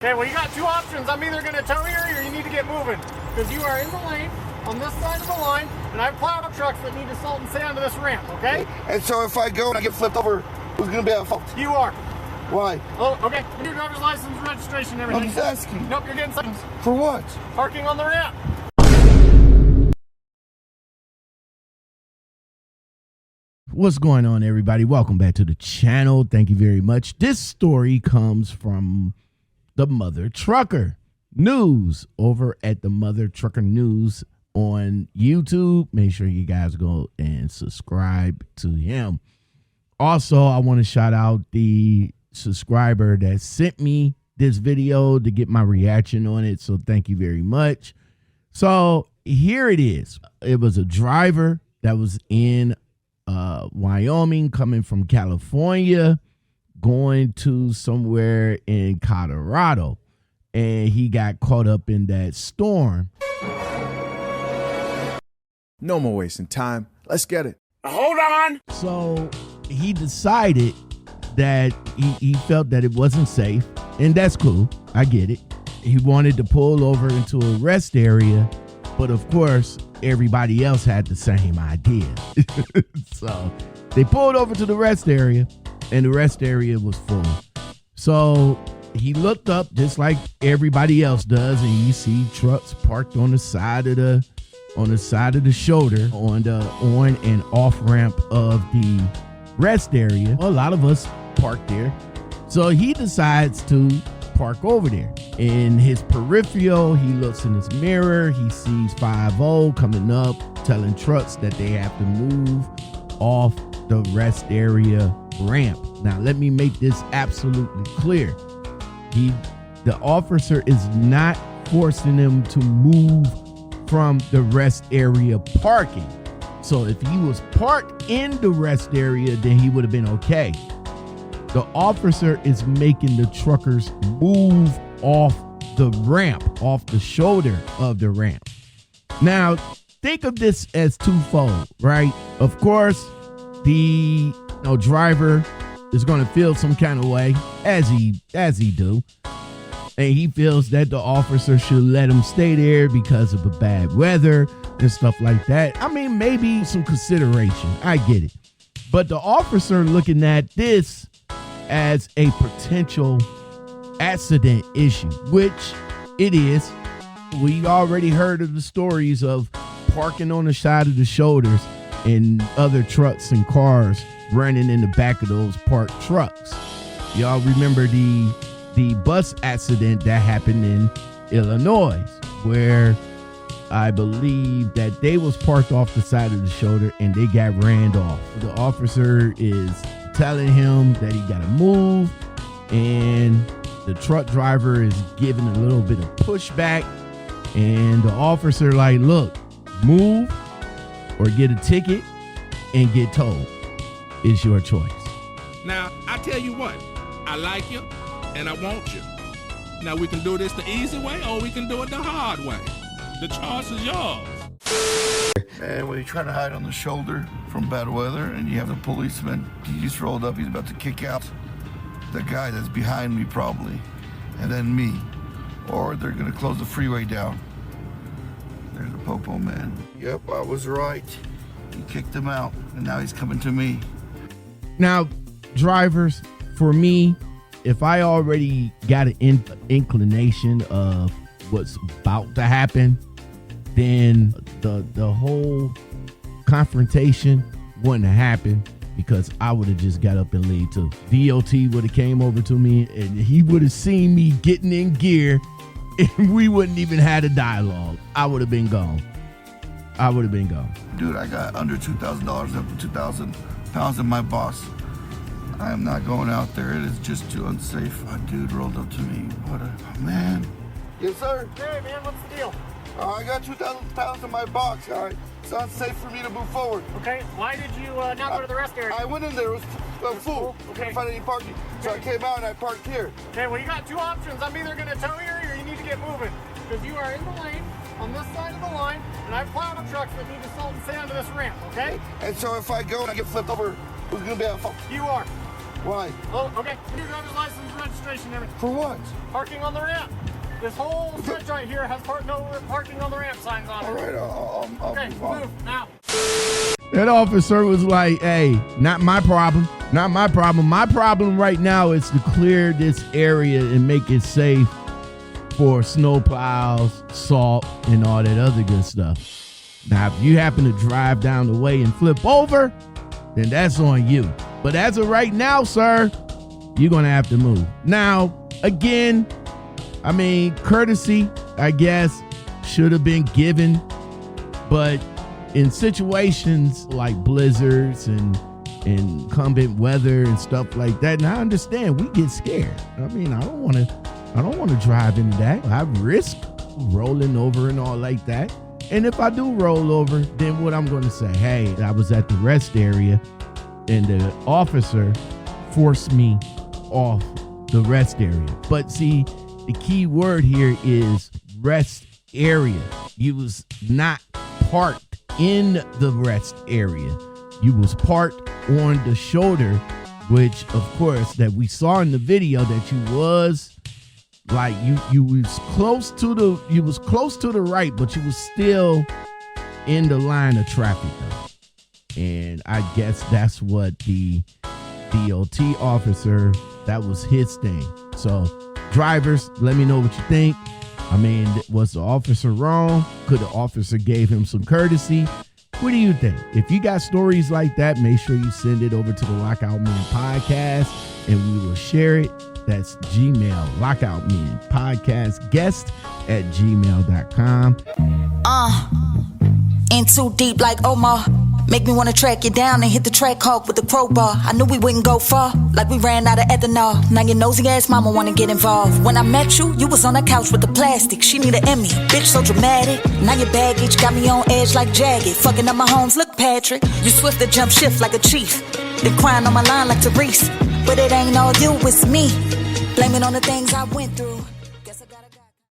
Okay, well, you got two options. I'm either going to tow you or you need to get moving because you are in the lane on this side of the line, and I have plow trucks that need to salt and sand to this ramp, okay? And so if I go and I get flipped over, who's going to be at fault? You are. Why? Oh, okay. Your driver's license, registration, and everything. I'm just asking. Nope, you're getting sentenced. For what? Parking on the ramp. What's going on, everybody? Welcome back to the channel. Thank you very much. This story comes from the Mother Trucker News over at the Mother Trucker News on YouTube. Make sure you guys go and subscribe to him. Also, I want to shout out the subscriber that sent me this video to get my reaction on it. So thank you very much. So here it is. It was a driver that was in Wyoming, coming from California, going to somewhere in Colorado, and he got caught up in that storm. No more wasting time. Let's get it. Hold on. So he decided that he felt that it wasn't safe, and that's cool. I get it. He wanted to pull over into a rest area, but of course, everybody else had the same idea. So they pulled over to the rest area, and the rest area was full. So he looked up just like everybody else does, and you see trucks parked on the side of the shoulder on the on and off ramp of the rest area. A lot of us parked there. So he decides to park over there. In his peripheral, he looks in his mirror. He sees 5-0 coming up, telling trucks that they have to move off the rest area ramp. Now, let me make this absolutely clear. The officer is not forcing him to move from the rest area parking. So if he was parked in the rest area, then he would have been okay. The officer is making the truckers move off the ramp, off the shoulder of the ramp. Now, think of this as twofold, right? Of course, the driver is going to feel some kind of way, as he do. And he feels that the officer should let him stay there because of the bad weather and stuff like that. I mean, maybe some consideration. I get it. But the officer looking at this as a potential accident issue, which it is. We already heard of the stories of parking on the side of the shoulders and other trucks and cars running in the back of those parked trucks. Y'all remember the bus accident that happened in Illinois, where I believe that they was parked off the side of the shoulder and they got ran off. The officer is telling him that he got to move, and the truck driver is giving a little bit of pushback, and the officer like, look, move or get a ticket and get towed. It's your choice. Now, I tell you what, I like you and I want you. Now, we can do this the easy way or we can do it the hard way. The choice is yours. And when you're trying to hide on the shoulder from bad weather and you have the policeman, he just rolled up, he's about to kick out the guy that's behind me probably, and then me. Or they're gonna close the freeway down. There's the Popo man. Yep, I was right. He kicked him out, and now he's coming to me. Now, drivers, for me, if I already got an inclination of what's about to happen, then the whole confrontation wouldn't have happened, because I would have just got up and leave too. DOT would have came over to me and he would have seen me getting in gear, and we wouldn't even had a dialogue. I would have been gone. Dude, I got under $2,000 up to 2,000 pounds in my boss. I am not going out there. It is just too unsafe. A dude rolled up to me. What a man. Yes, sir. Hey, man, what's the deal? I got 2,000 pounds in my box. All right. It's unsafe for me to move forward. Okay, why did you not go to the rest area? I went in there. It was full. Okay. Couldn't find any parking. So I came out and I parked here. Okay, well, you got two options. I'm either going to tow you or you need to get moving because you are in the lane on this side of the line, and I have plow trucks that need to salt and sand to this ramp, okay? And so if I go and I get flipped over, who's going to be at fault? You are. Why? Oh, okay. Your driver's license, registration, and everything. For what? Parking on the ramp. This whole stretch right here has no parking on the ramp signs on it. All right, I'll Okay, move on. move now. That officer was like, hey, not my problem. Not my problem. My problem right now is to clear this area and make it safe for snow plows, salt, and all that other good stuff. Now, if you happen to drive down the way and flip over, then that's on you. But as of right now, sir, you're going to have to move. Now, again, I mean, courtesy, I guess, should have been given. But in situations like blizzards and inclement weather and stuff like that, and I understand we get scared. I mean, I don't want to drive into that. I risk rolling over and all like that. And if I do roll over, then what I'm going to say, hey, I was at the rest area and the officer forced me off the rest area. But see, the key word here is rest area. You was not parked in the rest area. You was parked on the shoulder, which of course that we saw in the video that you was like you was close to the right, but you was still in the line of traffic though. And I guess that's what the DOT officer, that was his thing. So drivers, let me know what you think. I mean, was the officer wrong? Could the officer gave him some courtesy? What do you think? If you got stories like that, make sure you send it over to the Lockoutmen podcast and we will share it. That's Gmail, Lockoutmen podcast guest at gmail.com. In too deep like Omar. Make me wanna track you down and hit the track hawk with the crowbar. I knew we wouldn't go far, like we ran out of ethanol. Now your nosy ass mama wanna get involved. When I met you, you was on the couch with the plastic. She need an Emmy, bitch so dramatic. Now your baggage got me on edge like Jagged. Fucking up my homes, look Patrick. You swift to jump shift like a chief. Then crying on my line like Therese. But it ain't all you, it's me. Blame it on the things I went through.